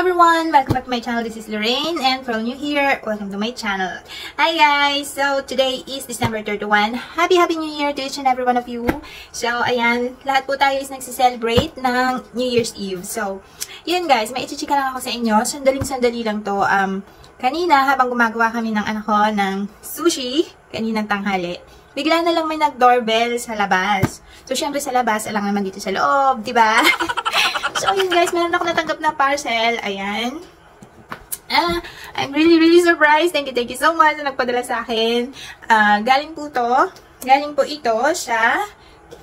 everyone! Welcome back to my channel. This is Lorraine, and for all new here, welcome to my channel. Hi guys! So, today is December 31. Happy New Year to each and every one of you. So, ayan, lahat po tayo is nagsiselebrate ng New Year's Eve. So, yun guys, may ichichika lang ako sa inyo. Sandaling-sandali lang to. Kanina, habang gumagawa kami ng anak ko ng sushi, kaninang tanghali, bigla na lang may nag-doorbell sa labas. So, syempre sa labas, alang naman dito sa loob, di ba? So, yun guys, meron ako natanggap na parcel. Ayan. I'm really surprised. Thank you so much na nagpadala sa akin. Galing po ito sa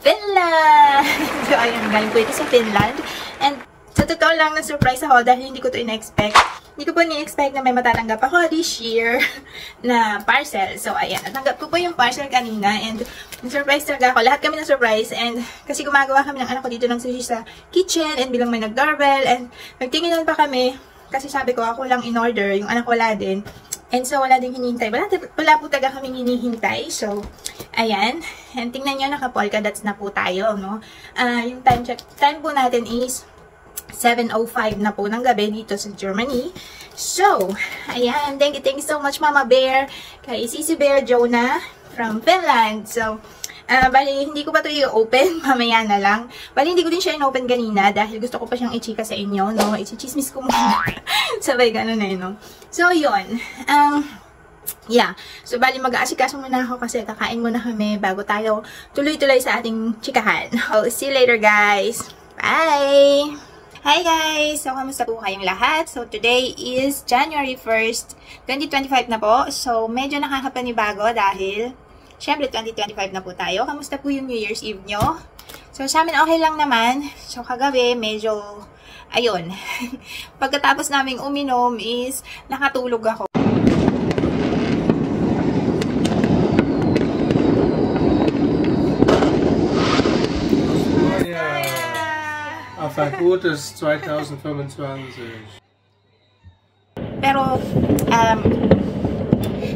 Finland. So, ayan, galing po ito sa Finland. And, sa totoo lang, na-surprise ako dahil hindi ko ito in-expect. Hindi ko po ni-expect na may matatanggap ako this year na parcel. So, ayan. Natanggap ko po yung parcel kanina and na-surprise talaga ako. Lahat kami na-surprise and kasi gumagawa kami ng anak ko dito ng sushi sa kitchen and bilang may nag-doorbell and nagtinginan pa kami kasi sabi ko ako lang in-order, yung anak ko wala din. And so, wala din hinihintay. Wala po talaga kaming hinihintay. So, ayan. And tingnan nyo, naka-polka dots na po tayo, no? Yung time po natin is 7:05 na po ng gabi dito sa Germany. So, ayan. Thank you so much, Mama Bear. Kay Sisi Bear Jonah from Finland. So, bali, hindi ko pa ito i-open. Mamaya na lang. Bali, hindi ko din siya in-open kanina dahil gusto ko pa siyang i-chika sa inyo, no? I-chismis ko muna. Sabay, gano'n na yun, no? So, yun. Yeah. So, bali, mag-aasikaso muna ako kasi kakain muna kami bago tayo tuloy-tuloy sa ating chikahan. I'll see you later, guys. Bye! Hi guys! So, kamusta po kayong lahat? So, today is January 1st, 2025 na po. So, medyo nakakapanibago dahil, syempre, 2025 na po tayo. Kamusta po yung New Year's Eve nyo? So, sa amin okay lang naman. So, kagabi, medyo, ayun. Pagkatapos naming uminom is, nakatulog ako. Auf ein gutes 2025. Pero,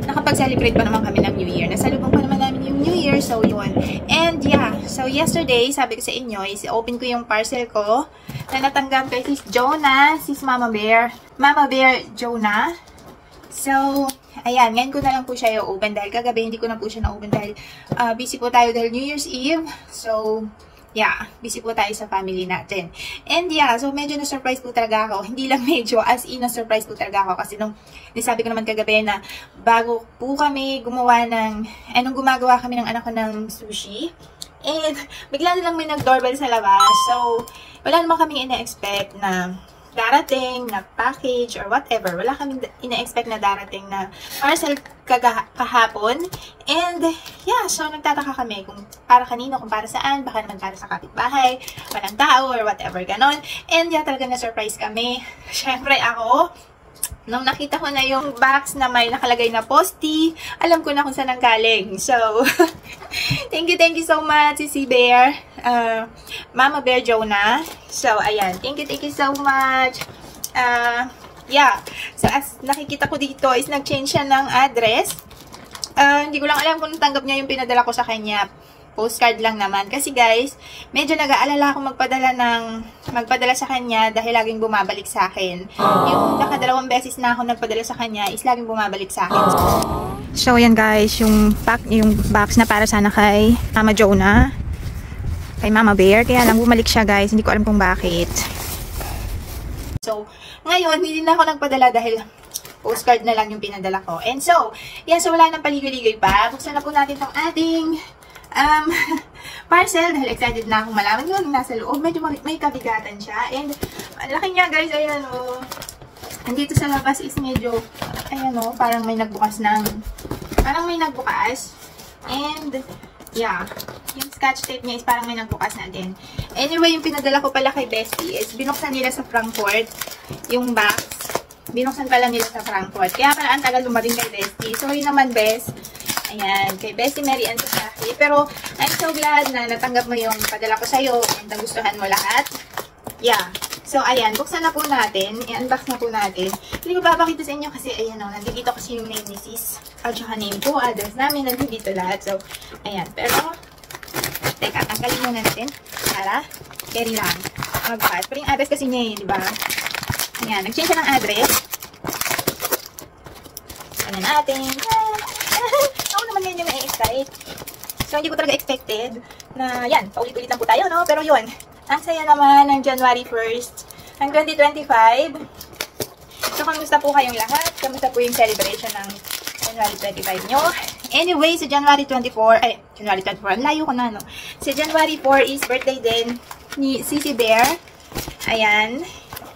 nakapag-celebrate pa naman kami ng New Year. Nasalubong pa naman namin yung New Year, so yun. And yeah, so yesterday, sabi ko sa inyo, is open ko yung parcel ko na natanggap kay Sis Jonah, Sis Mama Bear Jonah. So, ayan, ngayon ko na lang po siya i-open dahil kagabi hindi ko na po siya na-open dahil busy po tayo dahil New Year's Eve. So, yeah, busy po tayo sa family natin. And yeah, so medyo na-surprise po talaga ako. Hindi lang medyo, as in na-surprise po talaga ako. Kasi nung nasabi ko naman kagabi na bago po kami gumawa ng, nung gumagawa kami ng anak ko ng sushi, and bigla na lang may nag-doorbell sa labas. So, wala naman kami ina-expect na darating na package or whatever. Wala kaming ina-expect na darating na parcel kahapon. And, yeah, so nagtataka kami kung para kanino, kung para saan, baka naman para sa kapitbahay, walang tao, or whatever, ganon. And, yeah, talaga na-surprise kami. Siyempre, ako, nung nakita ko na yung box na may nakalagay na Posti, alam ko na kung saan ang galing. So, thank you so much, Sisi Bear, Mama Bear Jonah. So, ayan, thank you so much. Yeah, so as nakikita ko dito is nag-change siya ng address. Hindi ko lang alam kung tanggap niya yung pinadala ko sa kanya. Postcard lang naman. Kasi guys, medyo nag-aalala akong magpadala sa kanya dahil laging bumabalik sa akin. Yung nakadalawang beses na ako nagpadala sa kanya is laging bumabalik sa akin. So, yan guys, yung box na para sana kay Mama Jonah, kay Mama Bear. Kaya lang bumalik siya guys. Hindi ko alam kung bakit. So, ngayon, hindi na ako nagpadala dahil postcard na lang yung pinadala ko. And so, yan, so wala nang paligoy-ligoy pa. Buksan na po natin tong ating parcel dahil excited na akong malaman yun nasa loob. Medyo may kabigatan siya. And, laki niya guys, ayan o. Andito sa labas is medyo, ayan o, parang may nagbukas. And, yeah, yung scotch tape niya is parang may nagbukas na din. Anyway, yung pinadala ko pala kay Bestie is binuksan nila sa Frankfurt yung box. Binuksan pala nila sa Frankfurt. Kaya pala ang tagal lumating kay Bestie. So, yun naman, Bes. Ayan, kay Bestie Mary Ann Sasahi. Pero, I'm so glad na natanggap mo yung padala ko sa'yo and nagustuhan mo lahat. Yeah. So, ayan, buksan na po natin. I-unbox na po natin. Hindi ko papakita sa inyo kasi, ayan o, nandito kasi yung name ni Sis. At saka name ko, address namin, nandito lahat. So, ayan. Pero, teka, tanggalin muna natin para carry lang. Magbukas. Pero yung address kasi niya di ba? Ayan, nag-change siya ng address. Ano natin? Ako naman ngayon yung na-excite. So, hindi ko talaga expected na, yan, paulit-ulit lang po tayo, no? Pero yun, ang saya naman ng January 1st ng 2025. So, kamusta po kayong lahat? Kamusta po yung celebration ng January 25 nyo? Anyway, sa January 24, January 24, layo ko na, no? Sa January 4 is birthday din ni Sissy Bear. Ayan,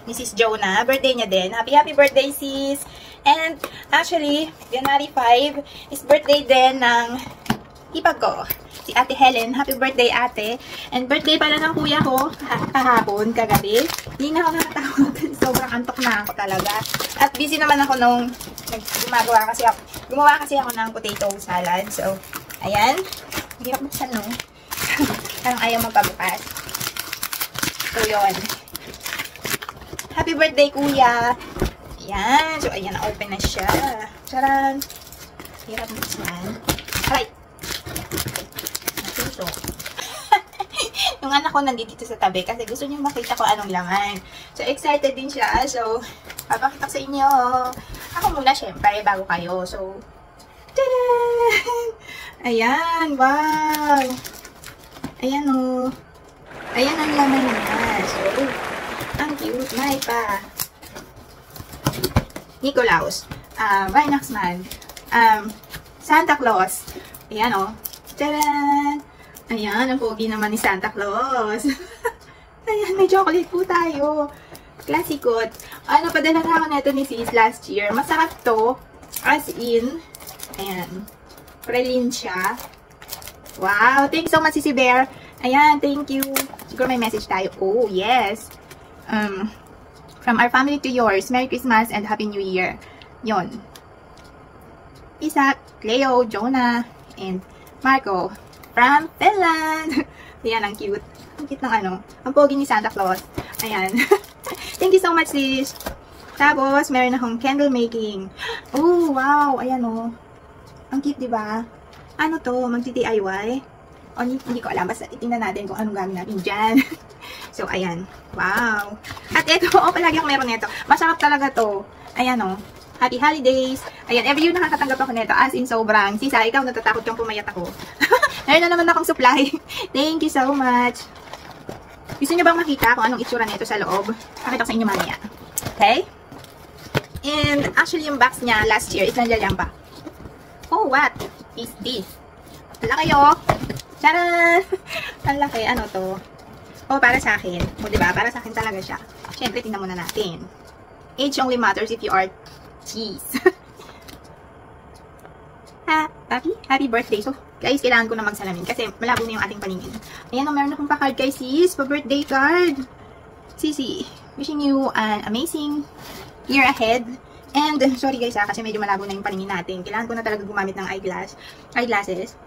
Mrs. Jonah. Birthday niya din. Happy birthday, sis! And, actually, January 5 is birthday din ng ipag ko, si Ate Helen. Happy birthday, ate. And birthday pala ng kuya ko kahapon, kagabi. Hindi na ako nakatawag. Sobrang antok na ako talaga. At busy naman ako nung gumawa kasi ako ng potato salad. So, ayan. Hirap buksan, no? Parang ayaw magpabukas. So, yun. Happy birthday, kuya. Ayan. So, ayan. Na-open na siya. Charan. Hirap buksan. Alright. So, yung anak ko nandito sa tabi kasi gusto niyo makita ko anong laman. So, excited din siya. So, papakita ko sa inyo. Ako muna, syempre, bago kayo. So, tada! Ayan, wow! Ayan, oh. Ayan ang laman niya. So, ang cute. May pa. Nicolaus. Weihnachtsmann. Santa Claus. Ayan, oh. Tadaan! Ayan, ang pogi naman ni Santa Claus. Ayan, may chocolate po tayo. Klassikot. Ano, padala na ako neto ni sis last year. Masarap to. As in, ayan. Pralin siya. Wow! Thank you so much, Sissy Bear. Ayan, thank you. Siguro may message tayo. Oh, yes. From our family to yours, Merry Christmas and Happy New Year. Yon. Isaac, Cleo, Jonah, and Marco from Finland. Ayan, ang cute. Ang cute ng ano. Ang pogi ni Santa Claus. Ayan. Thank you so much, sis. Tapos, meron akong candle making. Oh, wow. Ayan, oh. Ang cute, diba? Ano to? Magti-DIY? O, hindi ko alam. Basta titingnan natin kung anong gamit natin dyan. So, ayan. Wow. At ito, palagi akong meron nito. Masarap talaga to. Ayan, oh. Happy holidays. Ayan, every year nakakatanggap ako nito. As in, sobrang. Sisa, ikaw natatakot kang pumayat ako. Meron na naman akong supply. Thank you so much. Gusto nyo bang makita kung anong itsura nito sa loob? Pakita ko sa inyo mamaya. Okay? And, actually, yung box niya last year is nandiyan pa. Oh, what is this? Ang laki, oh. Charan! Ang laki. Ano to? Oh, para sa akin. O, diba? Para sa akin talaga siya. Siyempre, tingnan muna natin. Age only matters if you are cheese. Happy birthday. So, guys, kailangan ko na magsalamin kasi malabo na yung ating paningin. Ayan, meron akong pa-card kay sis. Pa-birthday card. Sisi, wishing you an amazing year ahead. And, sorry guys kasi medyo malabo na yung paningin natin. Kailangan ko na talaga gumamit ng eyeglasses.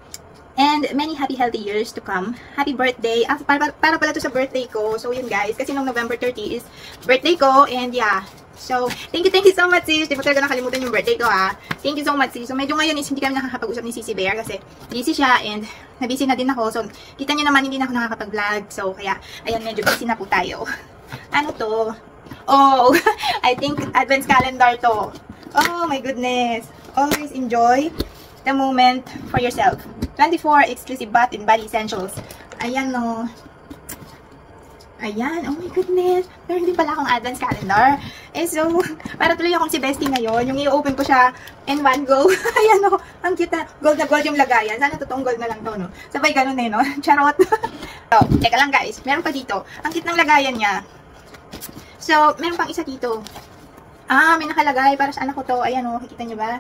And many happy, healthy years to come. Happy birthday. Para pala to sa birthday ko. So, yun guys. Kasi nung November 30 is birthday ko. And yeah. So, thank you so much, sis. Di ba talaga nakalimutan yung birthday ko, ha? Thank you so much, sis. So, medyo ngayon is hindi kami nakakapag-usap ni Sissy Bear kasi busy siya and na-busy na din ako. So, kita nyo naman hindi na ako nakakapag-vlog. So, kaya, ayan, medyo busy na po tayo. Ano to? Oh, I think advent calendar to. Oh, my goodness. Always enjoy the moment for yourself. 24 exclusive bath and body essentials. Ayan, no. Ayan, oh my goodness. Meron din pala akong advance calendar. Eh, so, para tuloy akong si Bestie ngayon. Yung i-open ko siya in one go. Ayan, oh. Ang cute na. Gold na gold yung lagayan. Sana totoong gold na lang to, no? Sabay ganun eh, no? Charot. So, teka lang guys. Meron pa dito. Ang cute ng lagayan niya. So, meron pang isa dito. May nakalagay. Para sa anak ko to. Ayan, oh. Kikita nyo ba?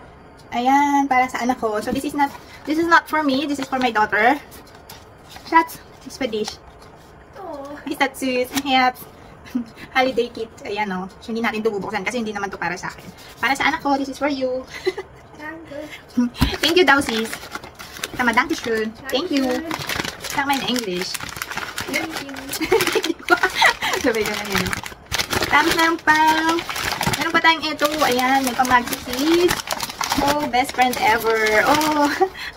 Ayan, para sa anak ko. So, this is not for me. This is for my daughter. Shots. Spadish. Is that sis? Ayan. Holiday kit. Ayan, o. So, hindi natin ito bubuksan kasi hindi naman to para sa akin. Para sa anak ko, this is for you. Thank you daw, sis. Tama, danke schön. Thank you. Tama in English. Thank you. Sabay ka na yan. Tapos meron pa tayong ito. Ayan, may pamag-sis. Oh, best friend ever. Oh,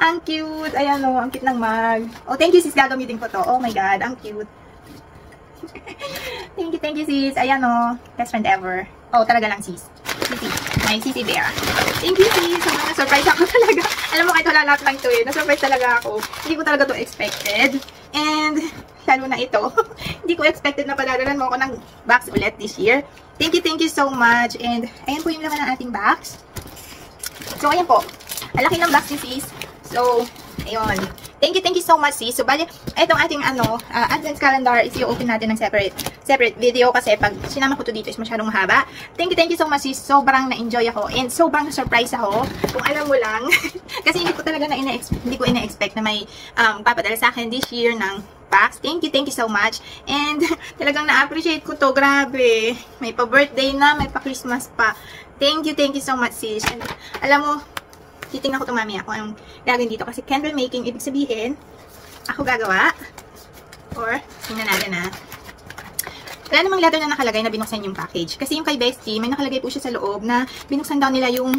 ang cute. Ayan, o. Ang cute ng mag. Oh, thank you, sis. Gagamitin ko to. Oh my God, ang cute. Thank you, sis. Ayan, o. Best friend ever. Oh, talaga lang, sis. Sisi. May Sisi Bear. Thank you, sis. Sobrang na-surprise ako talaga. Alam mo, kahit wala lahat lang ito eh. Na-surprise talaga ako. Hindi ko talaga to expected. And, lalo na ito. Hindi ko expected na padadalan mo ako ng box ulit this year. Thank you so much. And, ayan po yung laman ng ating box. So, ayan po. Ang laki ng box ni sis. So, ayun. Thank you so much, sis. So, bali, itong ating, advent calendar is i-open natin ng separate video kasi pag sinama ko to dito is masyadong mahaba. Thank you so much, sis. Sobrang na-enjoy ako and sobrang na-surprise ako. Kung alam mo lang, kasi hindi ko talaga ina-expect na may papadala sa akin this year ng box. Thank you so much. And talagang na-appreciate ko to. Grabe. May pa-birthday na, may pa-Christmas pa. Thank you so much, sis. And alam mo, titingnan ko ito mamaya kung anong gagawin dito. Kasi candle making, ibig sabihin, ako gagawa. Or, tingnan natin wala namang letter na nakalagay na binuksan yung package. Kasi yung kay Bestie, may nakalagay po siya sa loob na binuksan daw nila yung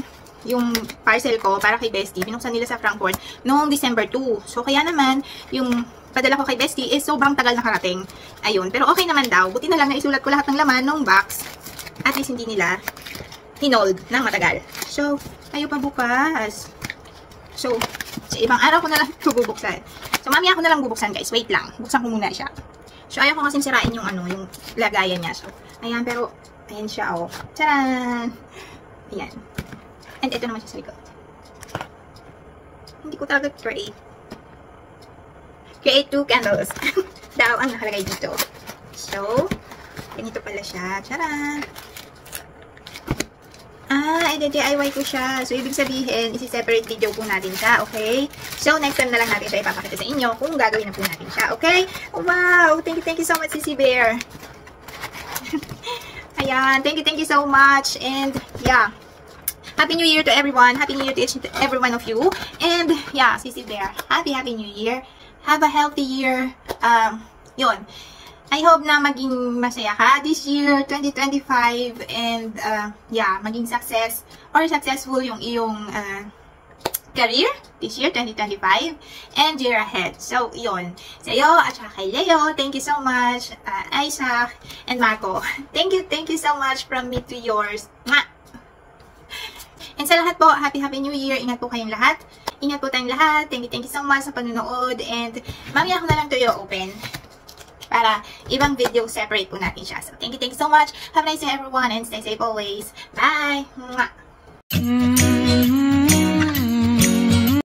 parcel ko para kay Bestie. Binuksan nila sa Frankfurt noong December 2. So, kaya naman, yung padala ko kay Bestie is sobrang tagal nakarating. Ayun. Pero okay naman daw. Buti na lang na isulat ko lahat ng laman ng box. At least hindi nila hinold ng matagal. So, tayo pa bukas. So, sa ibang araw ko na lang ito bubuksan. So, mamaya ako na lang bubuksan, guys. Wait lang. Buksan ko muna siya. So, ayaw ko kasi sirain yung yung lagayan niya. So, ayan, pero, ayan siya, oh. Tcharan! Ayan. And ito naman siya sa likod. Hindi ko talaga create 2 candles. Daw ang nakalagay dito. So, ganito pala siya. Tcharan! DIY ko siya. So, ibig sabihin, isi-separate video po natin siya, okay? So, next time na lang natin siya ipapakita sa inyo kung gagawin na po natin siya, okay? Wow! Thank you so much, Sisi Bear. Ayan, thank you so much. And, yeah. Happy New Year to everyone. Happy New Year to each and every one of you. And, yeah, Sisi Bear. Happy New Year. Have a healthy year. Yun. I hope na maging masaya ka this year, 2025, and yeah, maging successful yung iyong career this year, 2025, and year ahead. So, yun. Sa'yo, at saka kay Leo, thank you so much, Isaac, and Marco. Thank you so much from me to yours. Mwah! And sa lahat po, Happy New Year. Ingat po kayong lahat. Ingat po tayong lahat. Thank you so much sa panonood. And mamaya ko na lang to i-open para ibang video separate po natin siya. So, thank you so much. Have a nice day everyone and stay safe always. Bye! Mwah!